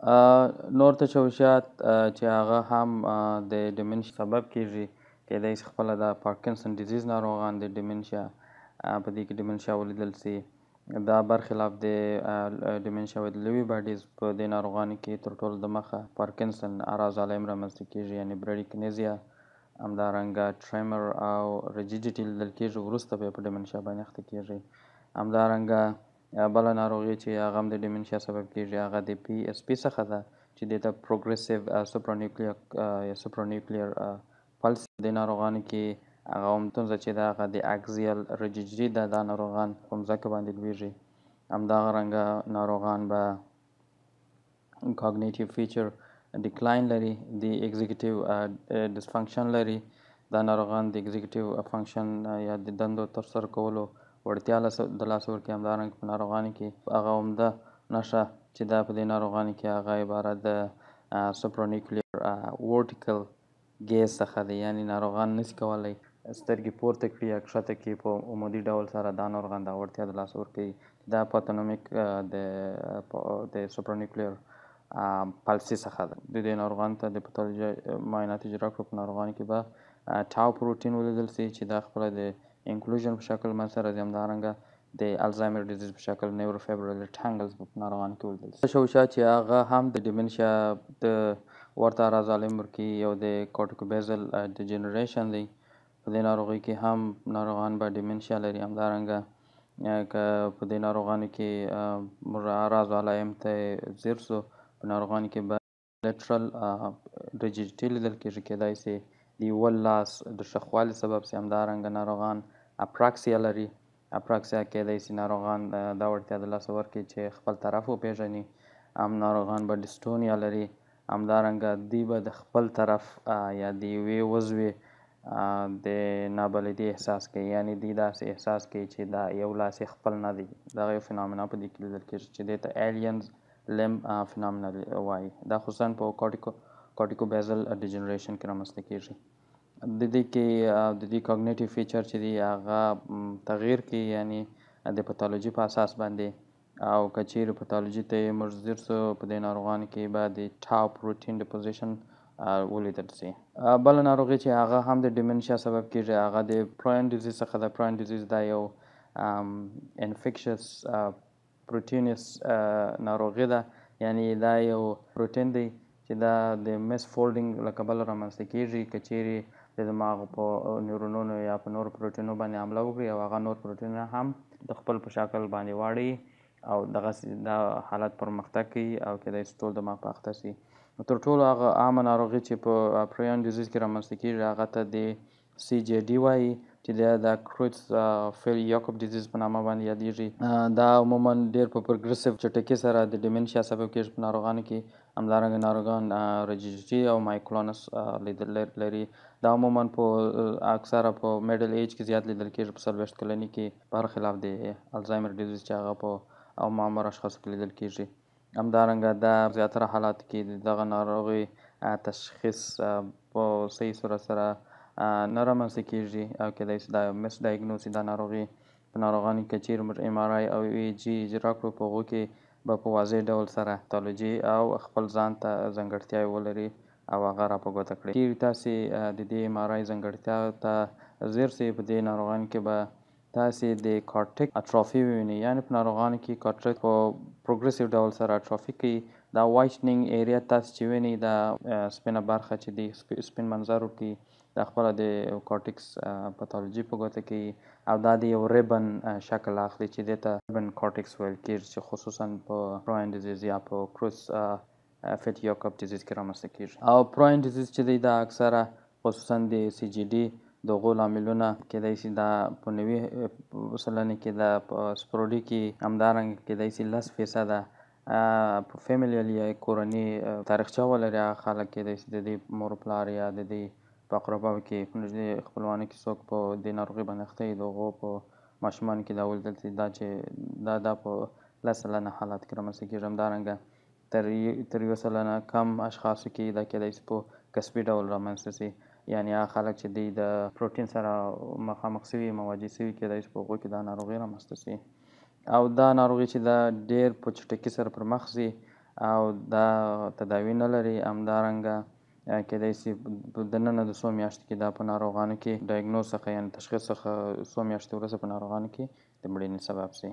نور تشوشات چې هغه هم د ډیمنشیا سبب کیږي. کېدای شي خپله د پارکنسن ډیزیز ناروغان د ډیمنشیا په دې کې ډیمنشیا ولیدل سي. دا برخلاف د ډیمنشیا ود لوی باډیز په دې ناروغانو کې تر ټولو د مخه پارکنسن الزایمر رامنځته کیږي، یعنې برډیکنیزیا، همدارنګه ټریمر او ریجیډیټي لیدل کیږي، وروسته بیا په ډیمنشیا باندې اخته کیږي. همدارنګه بله ناروغي چې هغه هم د ډیمنشیا سبب کیږي هغه د پی اس پی څخه ده چې دې ته پروګریسیو سوپرانیوکلیر پلس. د ناروغانو کې هغه هم ستونزه چې ده هغه د اکزیل ریجیډیټي ده. دا ناروغان په مځکه باندې لویږي. همدارنګه ناروغان به کاګنیټیو فیچر ډیکلاین لري، د ایگزیکیوټیو ډسفنکشن لري. دا ناروغان د ایگزیکیوټیو فنکشن یا د دندو ترسره کولو وړتیا د لاسه ورکوي. همدارنګه په ناروغانو کې هغه عمده نښه چې دا په دې ناروغانو کې هغه عبارت د سوپرانیوکلیر ورټیکل ګیز څخه دی، یعنې ناروغان نشي کولی سترګې پورته کړي یا کښته کړي په عمودي ډول سره. دا ناروغان دا وړتیا د لاسه ورکوي. دا پاتونومیک د سوپرانیوکلیر پالسي څخه ده. د دې ناروغانو ته د پاتولوژي معاینات اجرا کړو. په ناروغانو کې به ټاو پروټین ولیدل سي چې دا خپله د انکلوژن په شکل منځته راځي. همدارنګه د الزایمر ډیزیز په شکل نیوروفیبرل ټانګلز په ناروغانو کې ولیدل سي. تشوشات چې هغه هم د ډیمنشیا د ورته الزایمر کې یو د کورټیکوبیزل ډیجنریشن دی. په دې ناروغۍ کې هم ناروغان به ډیمنشیا لري. همدارنګه که په دې ناروغانو کې موږ اعراض علایم ته ځیر سو، په ناروغانو کې به لیټرل ریجیډیټي لیدل کېږي، کېدای سي د یوه لاس د ښخوالي سبب سي. همدارنګه ناروغان اپراکسیا لري. اپراکسیا کېدای سي ناروغان دا وړتیا د لاسه ورکړي چې خپل طرف وپېژني. هم ناروغان به ډسټونیا لري. همدارنګه دوی به د خپل طرف یا د یوې وزوې د نابلدي احساس کوي، یعنې دوی داسې احساس کوي چې دا یو لاس یې خپل نه دی. دغه یو فنامنا په دې کې لیدل کېږي چې دې ته ایلینز لم فنامنا وایي. دا خصوصا په کورټیکوبیزل ډیجنریشن کې رامنځته کېږي. د دې کې د دې کاګنیټیو فیچر چې دی هغه تغییر کوي، یعنې د پاتولوژي په اساس باندې. او که چیرې پاتولوژي ته موږ ځیر سو، په دې ناروغانو کې به د ټاو پروټین ډپوزیشن ولیدل سي. بله ناروغي چې هغه هم د ډیمنشیا سبب کیږي هغه د پراین ډیزیز څخه ده. پراین ډیزیز دا یو انفیکشس پروټینس ناروغي ده، یعنې دا یو پروټین دی چې دا د میس فولډینګ له کبله رامنځته کیږي. که چیرې د دماغ په نیورونونو یا په نورو پروټینونو باندې حمله وکړي او هغه نور پروټینونه هم د خپل په شکل باندې واړوي او دغسې دا حالت پرمختګ کوي او کېدای شي ټول دماغ په اخته سي. تر ټولو هغه عامه ناروغي چې په پریون ډیزیز کې رامنځته کېږي هغه ته د سی جی ډي وایي چې د کروټس فیل یاکوب ډیزیز په نامه باندې یادېږي. دا عموما ډېر په پروګریسیو چټکۍ سره د ډیمنشیا سبب کېږي په ناروغانو کې. همدارنګه ناروغان ریجیډیټي او مایکلونس لیدل لري. دا عموما په اکثره په میډل ایج کې زیات لیدل کېږي، په 40 کلنۍ کې، برخلاف د الزایمر ډیزیز چې هغه په معمر اشخاصو کې لیدل کېږي. همدارنګه دا زیاتره حالات کې دغه ناروغي تشخیص په صحیح صورت سره نه رامنځته کېږي او کېدای شي دا مس ډایګنوز دا ناروغي په ناروغانو کې چیرې موږ ام آر آی او ای جی اجرا کړو، په هغو کې به په واضح ډول سره پاتولوژي او خپل ځان ته ځانګړتیاوې ولري او هغه را په ګوته کړي. چیرې تاسې د دې ام آر آی ځانګړتیا ته ځیر سئ، په دې ناروغانو کې به تاسې د کارټیک اټرافي ووینئ، یعنې په ناروغانو کې کارټیک په پروګریسیو ډول سره اټرافي کوي. دا وایټنینګ ایریا تاسې چې وینئ دا سپینه برخه چې دی سپین منظر ورکوي، دا خپله د کارټیکس پاتولوژي په ګوته کوي او دا د یو ریبن شکل اخلي چې دې ته ریبن کارټیکس ویل کېږي چې خصوصا په پراین ډیزیز یا په کروس فیټ یاکوب ډیزیز کې رامنځته کېږي. او پراین ډیزیز چې دی دا اکثره خصوصا د سی جی ډي د هغو لاملونه کېدای شي دا په 90 سلنه کې دا په سپروډي کې، همدارنګه کېدای شي 10% په فیملیل یا کورني تاریخچه ولري. هغه خلک کېدای شي د دې مور پلار یا د دې په اقرباو کې په نږدې خپلوانو کې څوک په دې ناروغۍ باندې اخته وي، د هغو په ماشومانو کې دا ولیدل شي دا چې دا په 10 سلنه حالات کې رامنځته کېږي. همدارنګه تر 1 سلنه کم اشخاصو کې دا کېدای شي په کسبي ډول رامنځته شي، یعنې هغه خلک چې دوی د پروټین سره مخامخ شوي مواجه شوي کېدای شي په هغو کې دا ناروغي رامنځته شي. او دا ناروغي چې دا ډېر په چټکۍ سره پر مخ ځي او دا تداوي نه لري. همدارنګه کېدای شي دننه د څو میاشتو کې دا په ناروغانو کې ډایګنوز څخه یعنې تشخیص څخه څو میاشتې وروسته په ناروغانو کې د مړینې سبب شي.